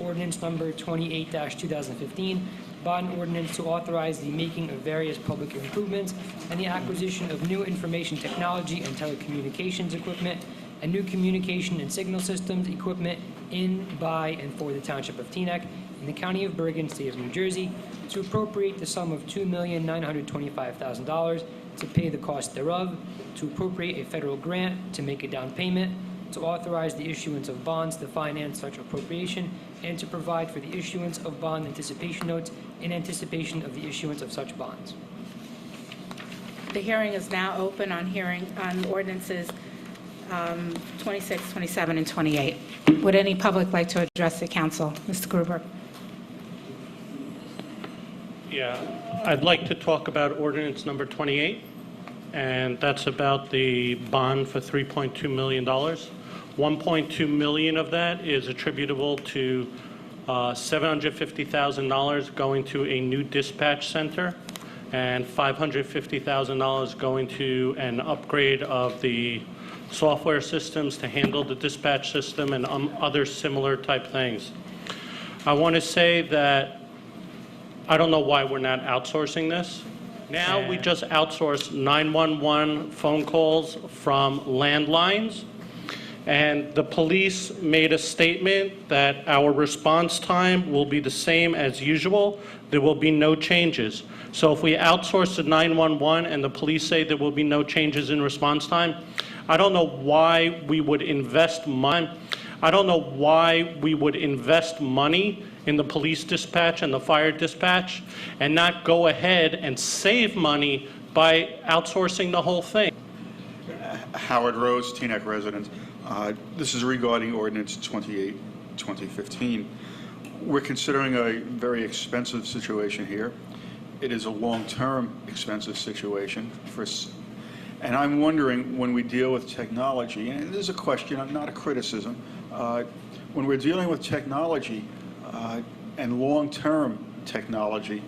Ordinance number 28-2015, bond ordinance to authorize the making of various public improvements and the acquisition of new information technology and telecommunications equipment and new communication and signal systems equipment in, by, and for the Township of Teaneck in the County of Bergen, State of New Jersey, to appropriate the sum of $2,925,000 to pay the cost thereof, to appropriate a federal grant to make a down payment, to authorize the issuance of bonds to finance such appropriation, and to provide for the issuance of bond anticipation notes in anticipation of the issuance of such bonds. The hearing is now open on ordinances 26, 27, and 28. Would any public like to address the council? Mr. Gruber. Yeah, I'd like to talk about ordinance number 28, and that's about the bond for $3.2 million. $1.2 million of that is attributable to $750,000 going to a new dispatch center and $550,000 going to an upgrade of the software systems to handle the dispatch system and other similar type things. I want to say that I don't know why we're not outsourcing this. Now we just outsource 911 phone calls from landlines. And the police made a statement that our response time will be the same as usual. There will be no changes. So if we outsource to 911 and the police say there will be no changes in response time, I don't know why we would invest money. I don't know why we would invest money in the police dispatch and the fire dispatch and not go ahead and save money by outsourcing the whole thing. Howard Rose, Teaneck resident. This is regarding ordinance 28, 2015. We're considering a very expensive situation here. It is a long-term expensive situation and I'm wondering, when we deal with technology, and this is a question, not a criticism, when we're dealing with technology and long-term technology,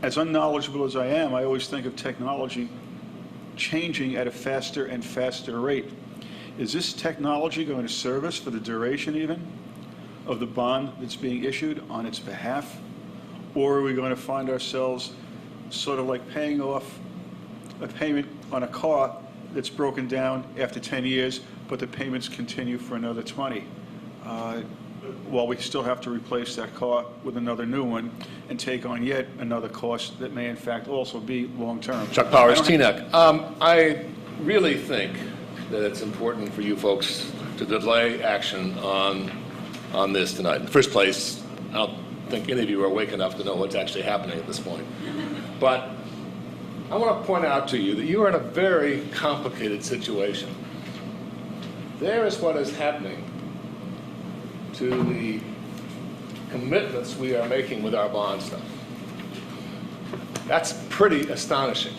as unknowledgeable as I am, I always think of technology changing at a faster and faster rate. Is this technology going to serve us for the duration even of the bond that's being issued on its behalf? Or are we going to find ourselves sort of like paying off a payment on a car that's broken down after 10 years, but the payments continue for another 20? While we still have to replace that car with another new one and take on yet another cost that may in fact also be long-term. Chuck Powers, Teaneck. I really think that it's important for you folks to delay action on this tonight. In the first place, I don't think any of you are awake enough to know what's actually happening at this point. But I want to point out to you that you are in a very complicated situation. There is what is happening to the commitments we are making with our bond stuff. That's pretty astonishing.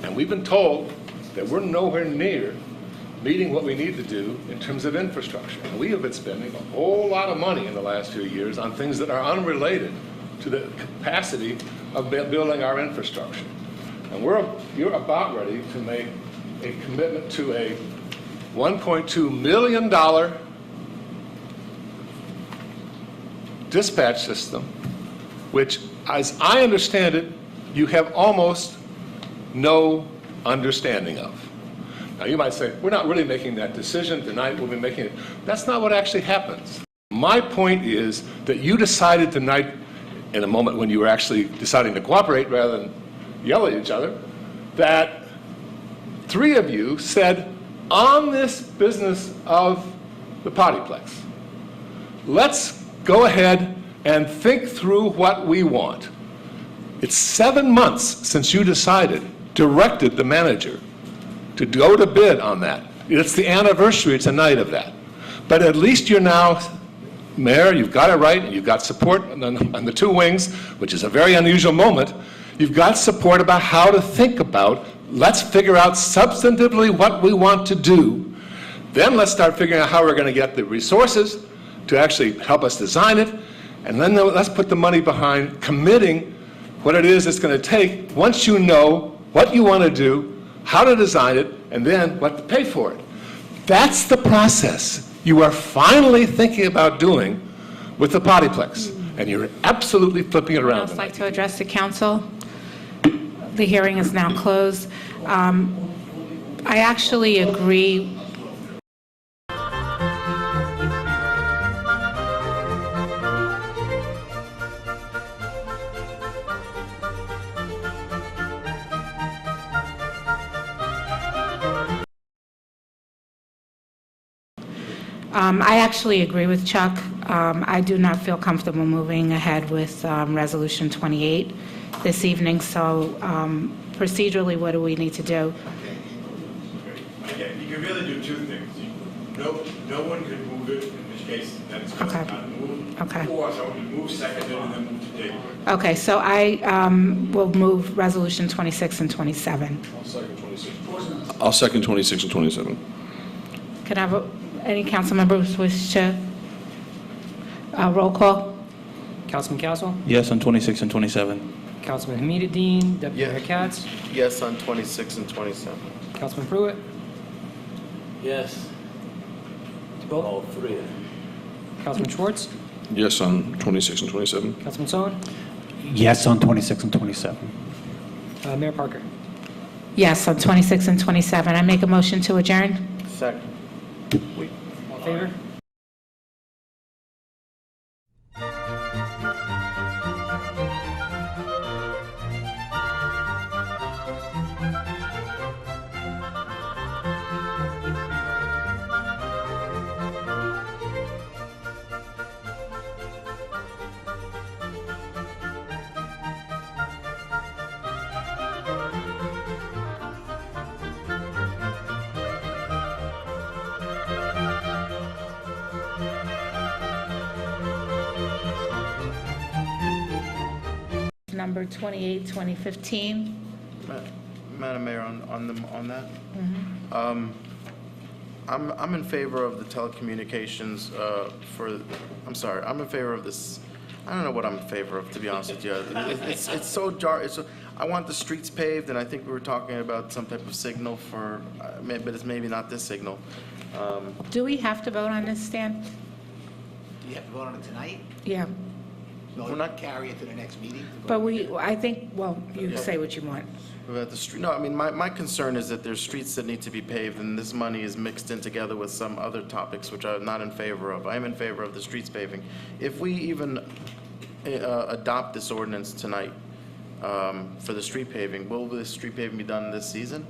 And we've been told that we're nowhere near meeting what we need to do in terms of infrastructure. And we have been spending a whole lot of money in the last few years on things that are unrelated to the capacity of building our infrastructure. And you're about ready to make a commitment to a $1.2 million dispatch system, which, as I understand it, you have almost no understanding of. Now, you might say, we're not really making that decision tonight, we'll be making it. That's not what actually happens. My point is that you decided tonight, in a moment when you were actually deciding to cooperate rather than yell at each other, that three of you said, on this business of the pottyplex, let's go ahead and think through what we want. It's 7 months since you directed the manager to go to bid on that. It's the anniversary tonight of that. But at least you're now, Mayor, you've got it right, and you've got support on the two wings, which is a very unusual moment. You've got support about how to think about, let's figure out substantively what we want to do. Then let's start figuring out how we're going to get the resources to actually help us design it. And then let's put the money behind committing what it is it's going to take once you know what you want to do, how to design it, and then what to pay for it. That's the process you are finally thinking about doing with the Pottyplex. And you're absolutely flipping it Would around. else like to address the council? The hearing is now closed. I actually agree. I actually agree with Chuck. I do not feel comfortable moving ahead with Resolution 28 this evening, so procedurally, what do we need to do? Again, you can really do two things. No one could move it, in which case then it's going to Okay. not move. Okay. Or someone can move seconded and then move to table. Okay, so I will move Resolution 26 and 27. I'll second 26 and 27. Can I have any council members wish to roll call? Councilman Castle? Yes on 26 and 27. Councilman Hamidudin, Deputy Yeah. Mayor Katz, Yes on 26 and 27. Councilman Pruitt, Yes. Both. All three. Councilman Schwartz, Yes on 26 and 27. Councilman Sohn, Yes on 26 and 27. Mayor Parker. Yes, on 26 and 27. I make a motion to adjourn. Second. All in favor? Number 28, 2015. Madam Mayor, on that? I'm in favor of the telecommunications I'm in favor of this. I don't know what I'm in favor of, to be honest with you. It's so I want the streets paved, and I think we were talking about some type of signal for, but it's maybe not this signal. Do we have to vote on this, Stan? Do you have to vote on it tonight? Yeah, No, We're not- carry it to the next meeting? to vote but on it? I think, well, you say what you want. About the street, no, I mean, my concern is that there's streets that need to be paved, and this money is mixed in together with some other topics, which I'm not in favor of. I am in favor of the streets paving. If we even adopt this ordinance tonight for the street paving, will the street paving be done this season?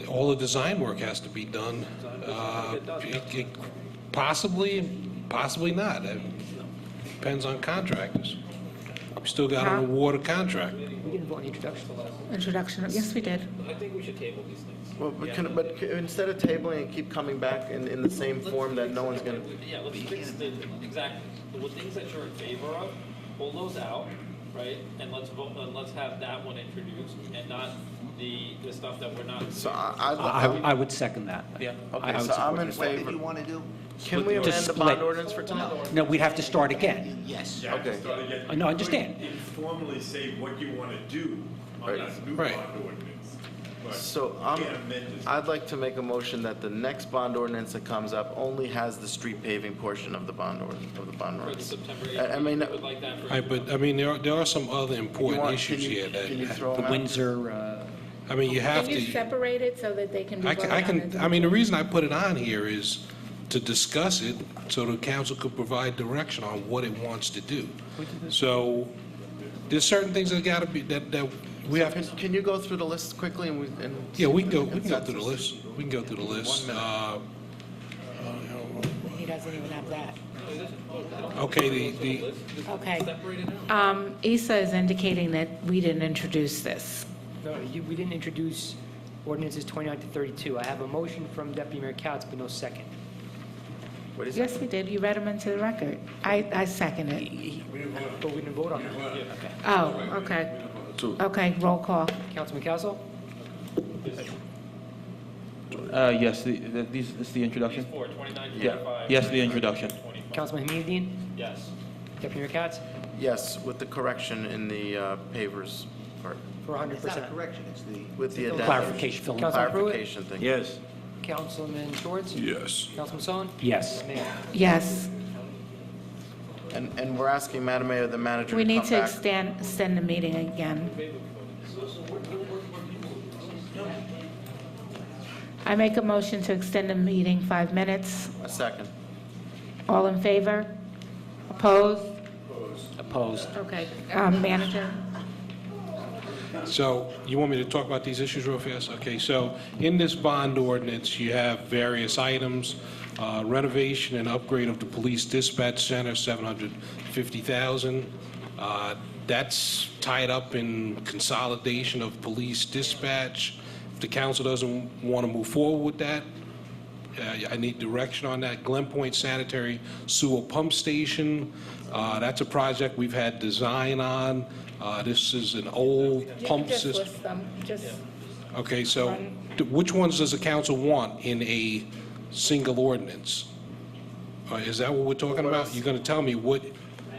All the design work has to be done. Possibly, possibly not. It depends on contractors. We still got to award a contract. We didn't vote on the introduction. Introduction, yes, we did. Well, but instead of tabling and keep coming back in the same form that no one's gonna, Yeah, let's fix the, exactly, the things that you're in favor of, pull those out, right? And let's vote, and let's have that one introduced, and not the stuff that we're not. so I would second that. Yeah. okay, would so I'm in What did favor. you want to do? Can we amend the bond ordinance for tonight? No, we'd have to start again. Yes. Okay. No, I understand. Informally say what you want to do on Right. that new Right. bond ordinance. But So you can't amend this. I'd like to make a motion that the next bond ordinance that comes up only has the street paving portion of the bond ordinance, For the ordinance. September I mean, 18th, would like that for. Right, but, I mean, there are some other You important want- issues can you- here Can you that, throw The them out? Windsor, I mean, you have Can you to, separate it so that they can be I voted can, on? I mean, the reason I put it on here is to discuss it so the council could provide direction on what it wants to do. So, there's certain things that gotta be, that we have, Can you go through the list quickly and yeah, we can go through the list. We can go through the list. He doesn't even have that. Okay, the, Okay. Issa is indicating that we didn't introduce this. No, we didn't introduce ordinances 29 to 32. I have a motion from Deputy Mayor Couts, but no second. What is Yes, we did. You read them into the record. I second it. But we didn't vote on it. Oh, okay. Okay, roll call. Councilman Council? Yes, this is the introduction? These four, 29, Yeah. 25. Yes, the introduction. 25. Councilman Hamidine? Yes. Deputy Mayor Couts? Yes, with the correction in the pavers part, For 100%. It's not a correction, it's the, with the addendum. Clarification, Phil. Councilman Pruitt? Clarification thing. Yes. Councilman Schwartz? Yes. Councilman Sullivan? Yes. Mayor? Yes. And we're asking, Madam Mayor, the manager We to need come to back. extend the meeting again. I make a motion to extend the meeting 5 minutes. A second. All in favor? Opposed? Opposed. Okay. Manager? so you want me to talk about these issues real fast? Okay, so in this bond ordinance, you have various items, renovation and upgrade of the police dispatch center, $750,000. That's tied up in consolidation of police dispatch. If the council doesn't want to move forward with that, I need direction on that. Glen Point Sanitary Sewer Pump Station, that's a project we've had design on. This is an old pump system. Okay, so which ones does the council want in a single ordinance? Is that what we're talking about? You're going to tell me what,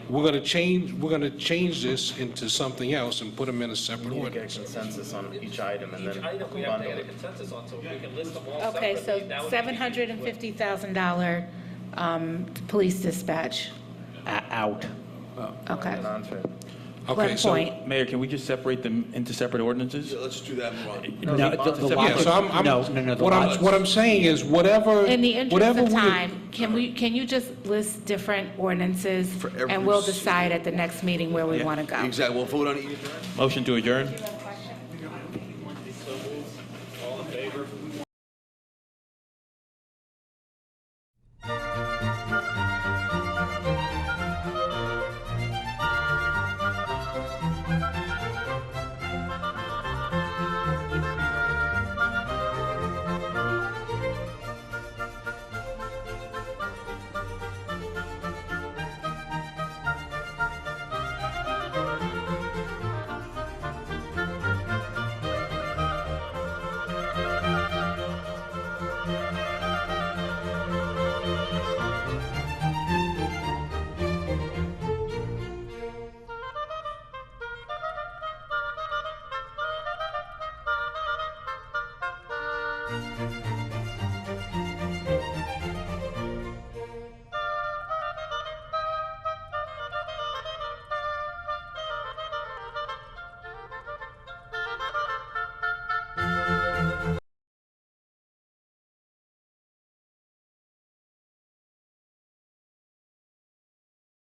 we're going to change this into something else and put them in a separate We need to get ordinance. consensus on each item and Each then item we have to bundle get a it. consensus on, so we can list them all Okay, separately. so That would be $750,000 police dispatch. Out. Okay. Non-fair. Okay, Glen so, Point. Mayor, can we just separate them into separate ordinances? Let's do that, Ron. No, the Yeah, yeah, so logic, no, the logic. what I'm saying is whatever. In the interest whatever of we- time, can you just list different ordinances? For every And we'll s- decide at the next meeting where we want to go. Exactly, we'll vote on each. Motion to adjourn?